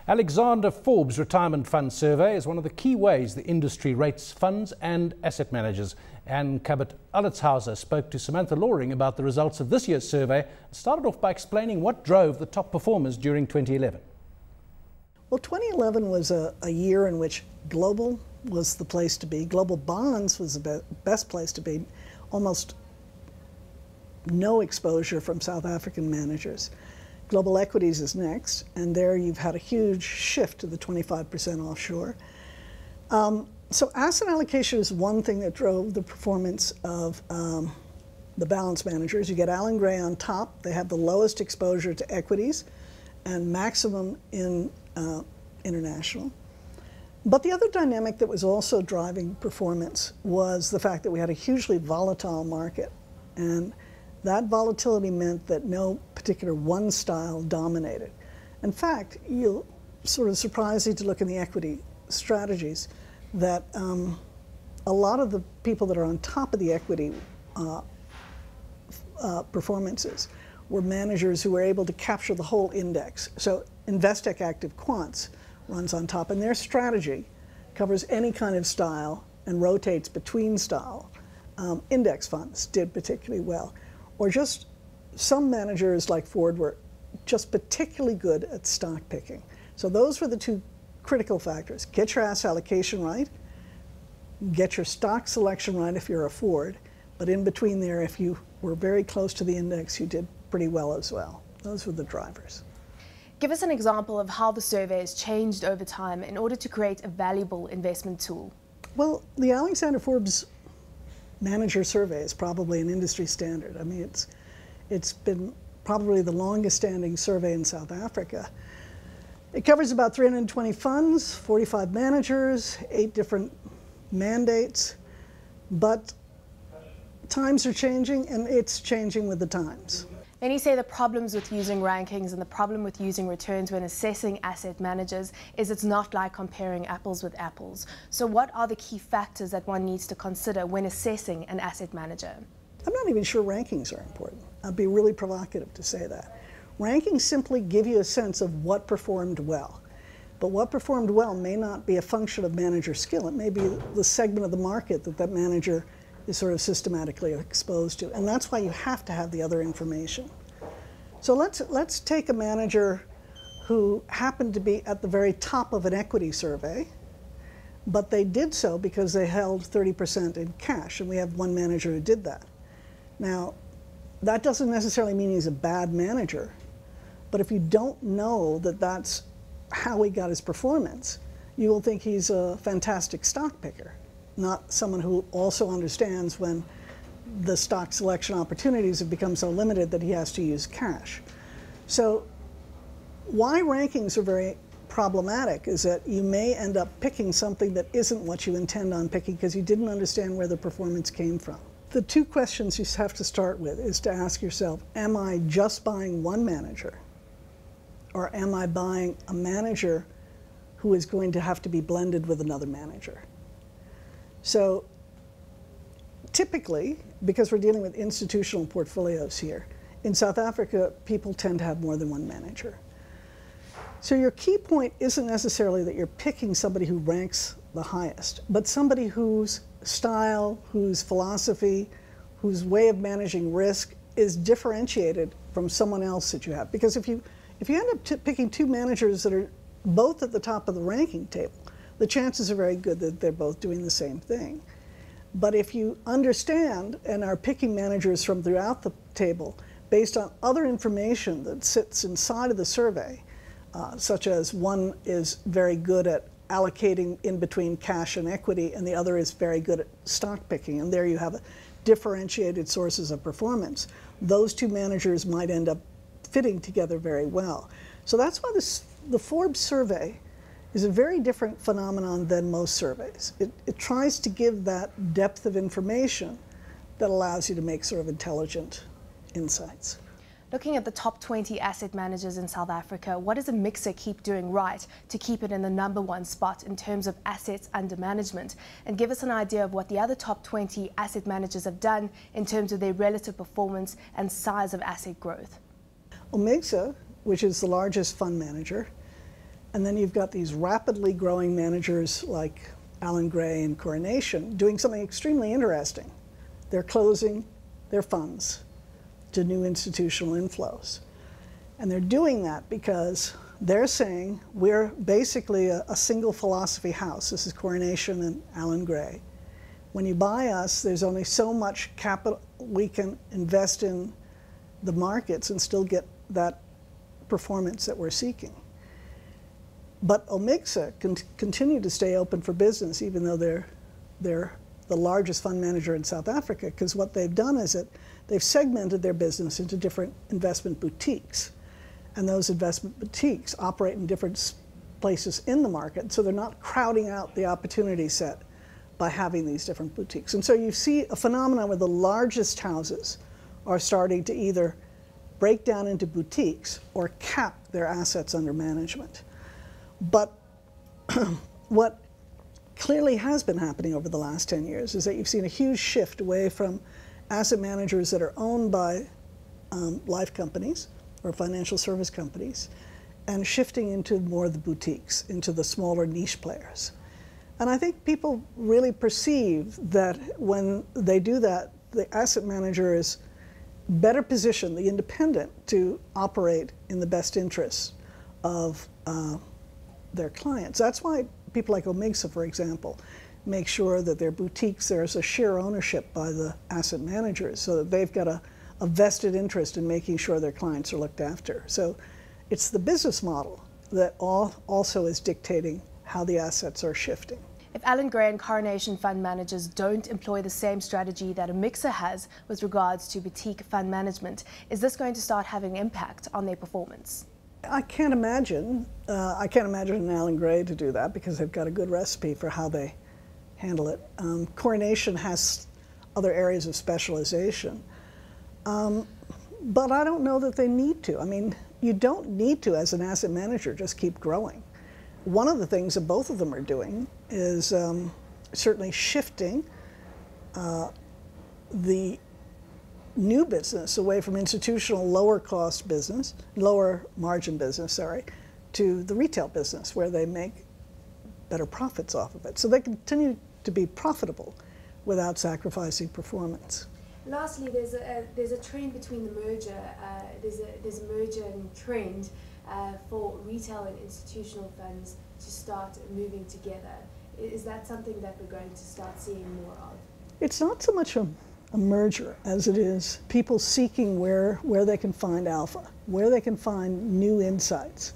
Alexander Forbes Retirement Fund Survey is one of the key ways the industry rates funds and asset managers. And Cabot Alletzhauser spoke to Samantha about the results of this year's survey and started off by explaining what drove the top performers during 2011. Well, 2011 was a year in which global was the place to be. Global bonds was the best place to be. Almost no exposure from South African managers. Global equities is next, and there you've had a huge shift to the 25% offshore. So asset allocation is one thing that drove the performance of the balance managers. You get Allen Gray on top. They have the lowest exposure to equities and maximum in international. But the other dynamic that was also driving performance was the fact that we had a hugely volatile market. And that volatility meant that no particular one style dominated. In fact, you'll sort of surprise you to look in the equity strategies that a lot of the people that are on top of the equity performances were managers who were able to capture the whole index. So Investec Active Quants runs on top, and their strategy covers any kind of style and rotates between style. Index funds did particularly well. Or just some managers like Ford were just particularly good at stock picking. So those were the two critical factors. Get your asset allocation right, get your stock selection right if you're a Ford, but in between there, if you were very close to the index, you did pretty well as well. Those were the drivers. Give us an example of how the survey has changed over time in order to create a valuable investment tool. Well, the Alexander Forbes Manager Survey is probably an industry standard. I mean, it's been probably the longest standing survey in South Africa. It covers about 320 funds, 45 managers, 8 different mandates, but times are changing and it's changing with the times. Many say the problems with using rankings and the problem with using returns when assessing asset managers is it's not like comparing apples with apples. So what are the key factors that one needs to consider when assessing an asset manager? I'm not even sure rankings are important. I'd be really provocative to say that. Rankings simply give you a sense of what performed well. But what performed well may not be a function of manager skill. It may be the segment of the market that manager is sort of systematically exposed to. And that's why you have to have the other information. So let's take a manager who happened to be at the very top of an equity survey, but they did so because they held 30% in cash, and we have one manager who did that. Now, that doesn't necessarily mean he's a bad manager, but if you don't know that that's how he got his performance, you will think he's a fantastic stock picker, not someone who also understands when the stock selection opportunities have become so limited that he has to use cash. So why rankings are very problematic is that you may end up picking something that isn't what you intend on picking because you didn't understand where the performance came from. The two questions you have to start with is to ask yourself, am I just buying one manager? Or am I buying a manager who is going to have to be blended with another manager? So typically, because we're dealing with institutional portfolios here, in South Africa, people tend to have more than one manager. So your key point isn't necessarily that you're picking somebody who ranks the highest, but somebody whose style, whose philosophy, whose way of managing risk is differentiated from someone else that you have. Because if you end up picking two managers that are both at the top of the ranking table, the chances are very good that they're both doing the same thing. But if you understand and are picking managers from throughout the table based on other information that sits inside of the survey, such as one is very good at allocating in between cash and equity and the other is very good at stock picking, and there you have differentiated sources of performance, those two managers might end up fitting together very well. So that's why the Forbes survey is a very different phenomenon than most surveys. It tries to give that depth of information that allows you to make sort of intelligent insights. Looking at the top 20 asset managers in South Africa, what does a mixer keep doing right to keep it in the #1 spot in terms of assets under management? And give us an idea of what the other top 20 asset managers have done in terms of their relative performance and size of asset growth. Well, Mixer, which is the largest fund manager, And then you've got these rapidly growing managers like Allan Gray and Coronation doing something extremely interesting. They're closing their funds to new institutional inflows. And they're doing that because they're saying we're basically a single philosophy house. This is Coronation and Allan Gray. When you buy us, there's only so much capital we can invest in the markets and still get that performance that we're seeking. But Omixa can continue to stay open for business even though they're the largest fund manager in South Africa, because what they've done is that they've segmented their business into different investment boutiques. And those investment boutiques operate in different places in the market, so they're not crowding out the opportunity set by having these different boutiques. And so you see a phenomenon where the largest houses are starting to either break down into boutiques or cap their assets under management. But what clearly has been happening over the last 10 years is that you've seen a huge shift away from asset managers that are owned by life companies or financial service companies and shifting into more of the boutiques, into the smaller niche players. And I think people really perceive that when they do that, the asset manager is better positioned, the independent, to operate in the best interests of their clients. That's why people like Omixa, for example, make sure that their boutiques, there's a share ownership by the asset managers so that they've got a vested interest in making sure their clients are looked after. So it's the business model that also is dictating how the assets are shifting. If Allan Gray and Coronation fund managers don't employ the same strategy that Omixa has with regards to boutique fund management, is this going to start having an impact on their performance? I can't imagine an Allan Gray to do that because they've got a good recipe for how they handle it. Coronation has other areas of specialization. But I don't know that they need to. I mean, you don't need to, as an asset manager, just keep growing. One of the things that both of them are doing is certainly shifting the new business away from institutional lower margin business, to the retail business where they make better profits off of it. So they continue to be profitable without sacrificing performance. Lastly, there's a trend between the merger. There's a merger trend for retail and institutional funds to start moving together. Is that something that we're going to start seeing more of? It's not so much a merger as it is people seeking where they can find alpha, where they can find new insights.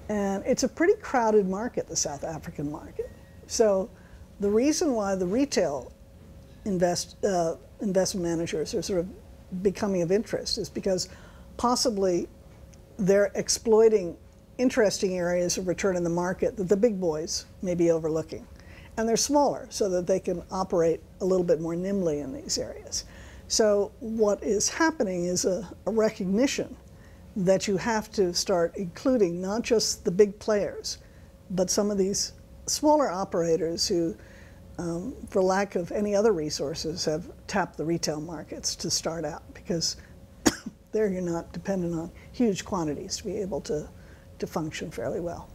And it's a pretty crowded market, the South African market. So the reason why the retail investment managers are sort of becoming of interest is because possibly they're exploiting interesting areas of return in the market that the big boys may be overlooking. And they're smaller so that they can operate a little bit more nimbly in these areas. So what is happening is a recognition that you have to start including not just the big players, but some of these smaller operators who, for lack of any other resources, have tapped the retail markets to start out, because there you're not dependent on huge quantities to be able to function fairly well.